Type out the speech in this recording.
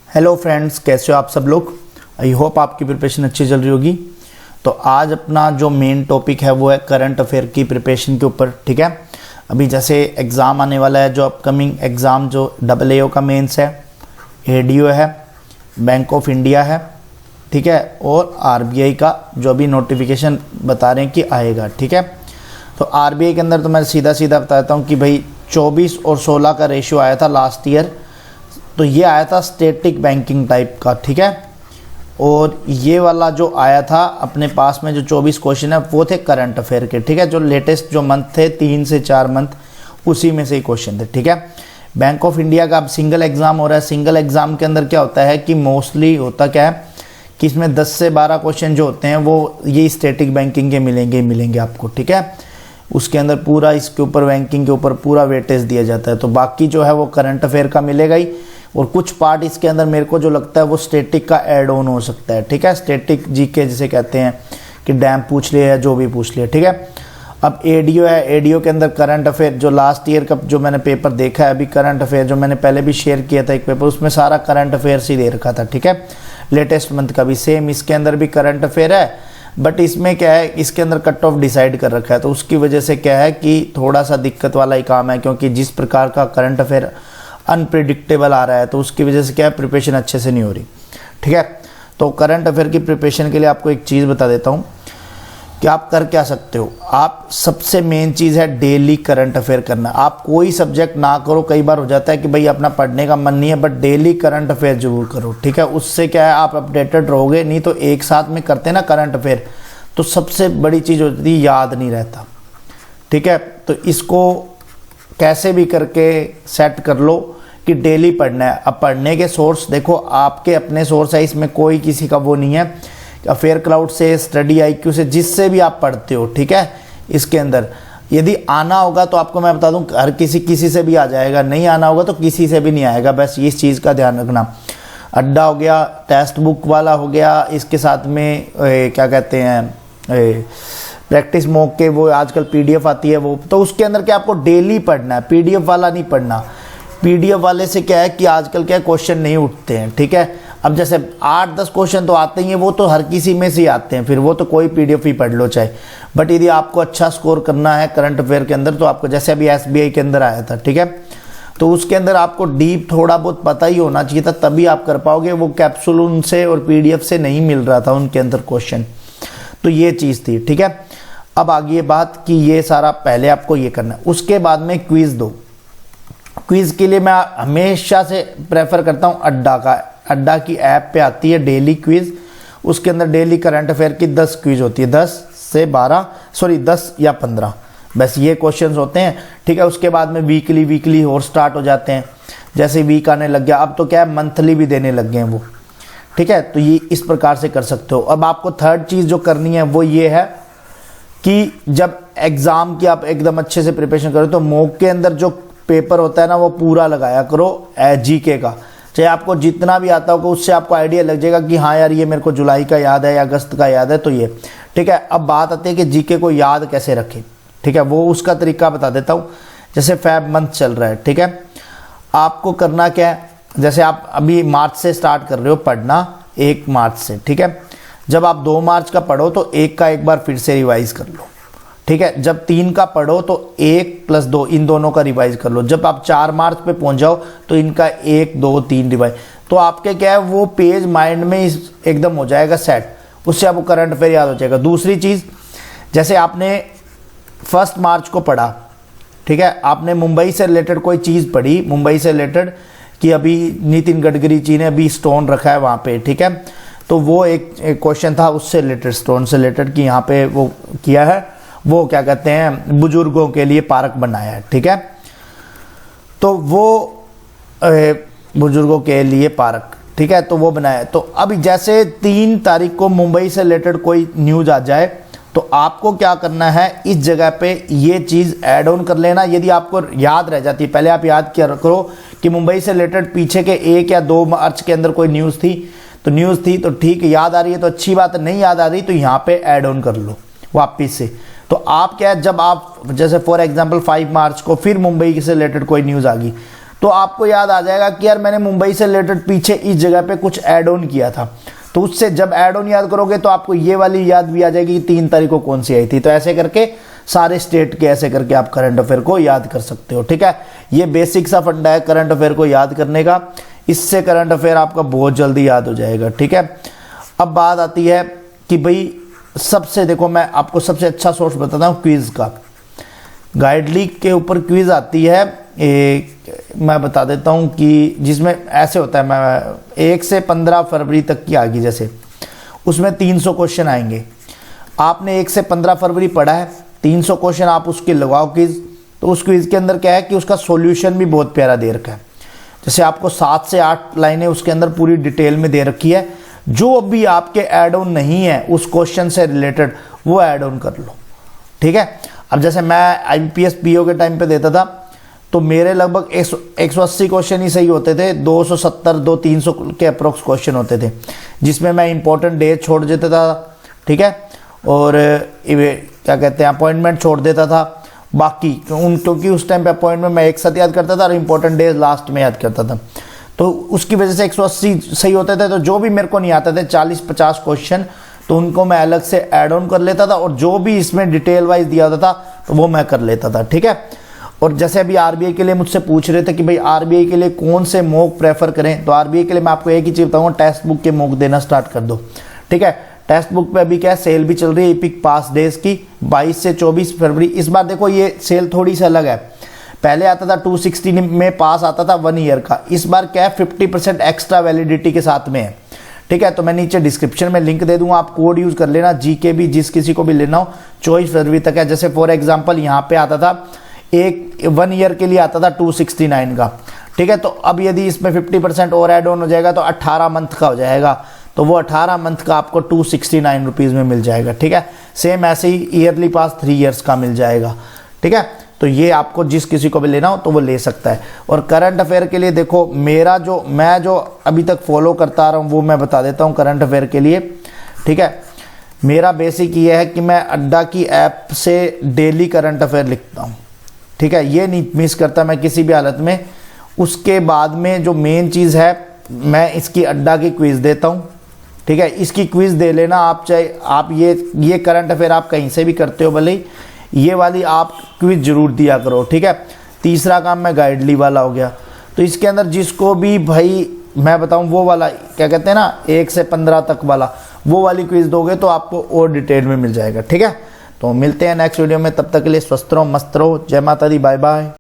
Hello friends, कैसे हो आप सब लोग। आई होप आपकी प्रिपरेशन अच्छी चल रही होगी। तो आज अपना जो मेन टॉपिक है वो है करंट अफेयर की प्रिपरेशन के ऊपर। ठीक है, अभी जैसे एग्ज़ाम आने वाला है, जो अपकमिंग एग्ज़ाम जो AAO का मेंस है, ADO है, बैंक ऑफ इंडिया है, ठीक है, और RBI का जो अभी नोटिफिकेशन बता रहे हैं कि आएगा। ठीक है, तो RBI के अंदर तो मैं सीधा सीधा बताता हूँ कि भाई 24 और 16 का रेशियो आया था लास्ट ईयर। तो ये आया था स्टैटिक बैंकिंग टाइप का। ठीक है, और ये वाला जो आया था अपने पास में जो 24 क्वेश्चन है वो थे करंट अफेयर के। ठीक है, जो लेटेस्ट जो मंथ थे 3 से 4 मंथ उसी में से ही क्वेश्चन थे। ठीक है, बैंक ऑफ इंडिया का अब सिंगल एग्ज़ाम हो रहा है। सिंगल एग्ज़ाम के अंदर क्या होता है कि मोस्टली होता क्या है कि इसमें 10 से 12 क्वेश्चन जो होते हैं वो ये स्टैटिक बैंकिंग के मिलेंगे आपको। ठीक है, उसके अंदर पूरा इसके ऊपर बैंकिंग के ऊपर पूरा वेटेज दिया जाता है। तो बाकी जो है वो करंट अफेयर का मिलेगा ही, और कुछ पार्ट इसके अंदर मेरे को जो लगता है वो स्टैटिक का ऐड ऑन हो सकता है। ठीक है, स्टैटिक जीके जिसे कहते हैं कि डैम पूछ लिया या जो भी पूछ लिया। ठीक है, अब ADO है, ADO के अंदर करंट अफेयर जो लास्ट ईयर का जो मैंने पेपर देखा है, अभी करंट अफेयर जो मैंने पहले भी शेयर किया था एक पेपर, उसमें सारा करंट अफेयर्स ही दे रखा था। ठीक है, लेटेस्ट मंथ का भी सेम इसके अंदर भी करंट अफेयर है, बट इसमें क्या है, इसके अंदर कट ऑफ डिसाइड कर रखा है। तो उसकी वजह से क्या है कि थोड़ा सा दिक्कत वाला ही काम है, क्योंकि जिस प्रकार का करंट अफेयर अनप्रिडिक्टेबल आ रहा है तो उसकी वजह से क्या है, प्रिपरेशन अच्छे से नहीं हो रही। ठीक है, तो करंट अफेयर की प्रिपरेशन के लिए आपको एक चीज़ बता देता हूँ कि आप कर क्या सकते हो। आप सबसे मेन चीज़ है डेली करंट अफेयर करना। आप कोई सब्जेक्ट ना करो, कई बार हो जाता है कि भाई अपना पढ़ने का मन नहीं है, बट डेली करंट अफेयर जरूर करो। ठीक है, उससे क्या है आप अपडेटेड रहोगे। नहीं तो एक साथ में करते ना करंट अफेयर, तो सबसे बड़ी चीज़ होती है याद नहीं रहता। ठीक है, तो इसको कैसे भी करके सेट कर लो कि डेली पढ़ना है। अब पढ़ने के सोर्स देखो, आपके अपने सोर्स है, इसमें कोई किसी का वो नहीं है। अफेयर क्लाउड से, स्टडी IQ से, जिससे भी आप पढ़ते हो। ठीक है, इसके अंदर यदि आना होगा तो आपको मैं बता दूं हर किसी से भी आ जाएगा, नहीं आना होगा तो किसी से भी नहीं आएगा। बस इस चीज़ का ध्यान रखना। अड्डा हो गया, टेक्स्ट बुक वाला हो गया, इसके साथ में क्या कहते हैं प्रैक्टिस मॉक के वो आजकल PDF आती है वो, तो उसके अंदर क्या आपको डेली पढ़ना है, PDF वाला नहीं पढ़ना। PDF वाले से क्या है कि आजकल क्या क्वेश्चन नहीं उठते हैं। ठीक है, अब जैसे 8-10 क्वेश्चन तो आते ही हैं, वो तो हर किसी में से ही आते हैं, फिर वो तो कोई PDF ही पढ़ लो चाहे। बट यदि आपको अच्छा स्कोर करना है करंट अफेयर के अंदर, तो आपको जैसे अभी SBI के अंदर आया था, ठीक है, तो उसके अंदर आपको डीप थोड़ा बहुत पता ही होना चाहिए था, तभी आप कर पाओगे। वो कैप्सूल उनसे और PDF से नहीं मिल रहा था उनके अंदर क्वेश्चन, तो ये चीज़ थी। ठीक है, अब आगे बात कि ये सारा पहले आपको ये करना है, उसके बाद में क्विज दो। क्विज के लिए मैं हमेशा से प्रेफर करता हूँ अड्डा की ऐप पे आती है डेली क्विज। उसके अंदर डेली करंट अफेयर की 10 क्विज होती है, 10 या 15, बस ये क्वेश्चंस होते हैं। ठीक है, उसके बाद में वीकली और स्टार्ट हो जाते हैं। जैसे वीक आने लग गया, अब तो क्या है मंथली भी देने लग गए हैं वो। ठीक है, तो ये इस प्रकार से कर सकते हो। अब आपको थर्ड चीज़ जो करनी है वो ये है कि जब एग्ज़ाम की आप एकदम अच्छे से प्रिपरेशन करो, तो मॉक के अंदर जो पेपर होता है ना वो पूरा लगाया करो GK का। चाहे आपको जितना भी आता होगा उससे आपको आइडिया लग जाएगा कि हाँ यार ये मेरे को जुलाई का याद है या अगस्त का याद है, तो ये ठीक है। अब बात आती है कि GK को याद कैसे रखें। ठीक है, वो उसका तरीका बता देता हूँ। जैसे फेब मंथ चल रहा है, ठीक है, आपको करना क्या है, जैसे आप अभी मार्च से स्टार्ट कर रहे हो पढ़ना, 1 मार्च से। ठीक है, जब आप 2 मार्च का पढ़ो तो 1 का एक बार फिर से रिवाइज कर लो। ठीक है, जब 3 का पढ़ो तो 1 + 2 इन दोनों का रिवाइज कर लो। जब आप 4 मार्च पे पहुंच जाओ तो इनका 1, 2, 3 रिवाइज, तो आपके क्या है वो पेज माइंड में एकदम हो जाएगा सेट, उससे आपको करंट अफेयर याद हो जाएगा। दूसरी चीज़, जैसे आपने 1 मार्च को पढ़ा, ठीक है, आपने मुंबई से रिलेटेड कोई चीज़ पढ़ी, मुंबई से रिलेटेड कि अभी नितिन गडकरी जी ने अभी स्टोन रखा है वहाँ पे, ठीक है, तो वो एक क्वेश्चन था उससे रिलेटेड, स्टोन से रिलेटेड कि यहाँ पे वो किया है, वो क्या कहते हैं बुजुर्गों के लिए पार्क बनाया है। ठीक है, तो वो बुजुर्गों के लिए पार्क, ठीक है, तो वो बनाया है। तो अब जैसे 3 तारीख को मुंबई से रिलेटेड कोई न्यूज़ आ जाए तो आपको क्या करना है, इस जगह पे ये चीज़ ऐड ऑन कर लेना। यदि आपको याद रह जाती है, पहले आप याद किया करो कि मुंबई से रिलेटेड पीछे के 1 या 2 मार्च के अंदर कोई न्यूज़ थी तो ठीक है, याद आ रही है तो अच्छी बात है, नहीं याद आ रही तो यहाँ पे ऐड ऑन कर लो वापिस से। तो आप क्या है, जब आप जैसे फॉर एग्जांपल 5 मार्च को फिर मुंबई से रिलेटेड कोई न्यूज़ आ गई, तो आपको याद आ जाएगा कि यार मैंने मुंबई से रिलेटेड पीछे इस जगह पे कुछ ऐड ऑन किया था, तो उससे जब ऐड ऑन याद करोगे तो आपको ये वाली याद भी आ जाएगी कि 3 तारीख को कौन सी आई थी। तो ऐसे करके सारे स्टेट के ऐसे करके आप करंट अफेयर को याद कर सकते हो, ठीक है। ये बेसिक सा फंडा है करंट अफेयर को याद करने का, इससे करंट अफेयर आपका बहुत जल्दी याद हो जाएगा, ठीक है। अब बात आती है कि भाई सबसे देखो, मैं आपको सबसे अच्छा सोर्स बताता हूँ क्विज का। गाइडलीक के ऊपर क्विज आती है, मैं बता देता हूँ कि जिसमें ऐसे होता है, मैं 1 से 15 फरवरी तक की आगी, जैसे उसमें 300 क्वेश्चन आएंगे। आपने 1 से 15 फरवरी पढ़ा है, 300 क्वेश्चन आप उसके लगाओ क्विज, तो उस क्विज के अंदर क्या है कि उसका सॉल्यूशन भी बहुत प्यारा दे रखा है। जैसे आपको 7 से 8 लाइनें उसके अंदर पूरी डिटेल में दे रखी है, जो भी आपके ऐड ऑन नहीं है उस क्वेश्चन से रिलेटेड वो ऐड ऑन कर लो, ठीक है। अब जैसे मैं IBPS PO के टाइम पे देता था तो मेरे लगभग 180 क्वेश्चन ही सही होते थे, 270 200-300 के अप्रोक्स क्वेश्चन होते थे, जिसमें मैं इंपॉर्टेंट डेट छोड़ देता था, ठीक है, और क्या कहते हैं अपॉइंटमेंट छोड़ देता था बाकी, क्योंकि उस टाइम पे अपॉइंटमेंट मैं एक साथ याद करता था और इंपॉर्टेंट डेज लास्ट में याद करता था, तो उसकी वजह से 180 सही होते थे। तो जो भी मेरे को नहीं आते थे 40-50 क्वेश्चन, तो उनको मैं अलग से ऐड ऑन कर लेता था, और जो भी इसमें डिटेल वाइज दिया होता था तो वो मैं कर लेता था, ठीक है। और जैसे अभी RBI के लिए मुझसे पूछ रहे थे कि भाई RBI के लिए कौन से मॉक प्रेफर करें, तो RBI के लिए मैं आपको एक ही चीज़ बताऊँगा, टेक्स्ट बुक के मॉक देना स्टार्ट कर दो, ठीक है। टेक्स्ट बुक पे अभी क्या है, सेल भी चल रही है इपिक पास डेज की 22 से 24 फरवरी। इस बार देखो ये सेल थोड़ी सी अलग है, पहले आता था 260 में पास आता था 1 ईयर का, इस बार क्या है 50% एक्स्ट्रा वैलिडिटी के साथ में है, ठीक है। तो मैं नीचे डिस्क्रिप्शन में लिंक दे दूंगा, आप कोड यूज कर लेना, GK भी जिस किसी को भी लेना हो 24 फरवरी तक है। जैसे फॉर एग्जांपल यहाँ पे आता था 1 ईयर के लिए आता था 269 का, ठीक है। तो अब यदि इसमें 50% और ऐड ऑन हो जाएगा तो 18 मंथ का हो जाएगा, तो वो 18 मंथ का आपको 269 रुपीज़ में मिल जाएगा, ठीक है। सेम ऐसे ही ईयरली पास 3 ईयर्स का मिल जाएगा, ठीक है। तो ये आपको जिस किसी को भी लेना हो तो वो ले सकता है। और करंट अफेयर के लिए देखो, मैं जो अभी तक फॉलो करता आ रहा हूँ वो मैं बता देता हूँ करंट अफेयर के लिए, ठीक है। मेरा बेसिक ये है कि मैं अड्डा की ऐप से डेली करंट अफेयर लिखता हूँ, ठीक है, ये नहीं मिस करता मैं किसी भी हालत में। उसके बाद में जो मेन चीज़ है, मैं इसकी अड्डा की क्विज़ देता हूँ, ठीक है। इसकी क्विज़ दे लेना आप, चाहे आप ये करंट अफेयर आप कहीं से भी करते हो, भले ही ये वाली आप क्विज जरूर दिया करो, ठीक है। तीसरा काम मैं गाइडली वाला हो गया, तो इसके अंदर जिसको भी भाई मैं बताऊं वो वाला क्या कहते हैं ना 1 से 15 तक वाला, वो वाली क्विज दोगे तो आपको और डिटेल में मिल जाएगा, ठीक है। तो मिलते हैं नेक्स्ट वीडियो में, तब तक के लिए स्वस्थ रहो, मस्त रहो, जय माता दी, बाय बाय।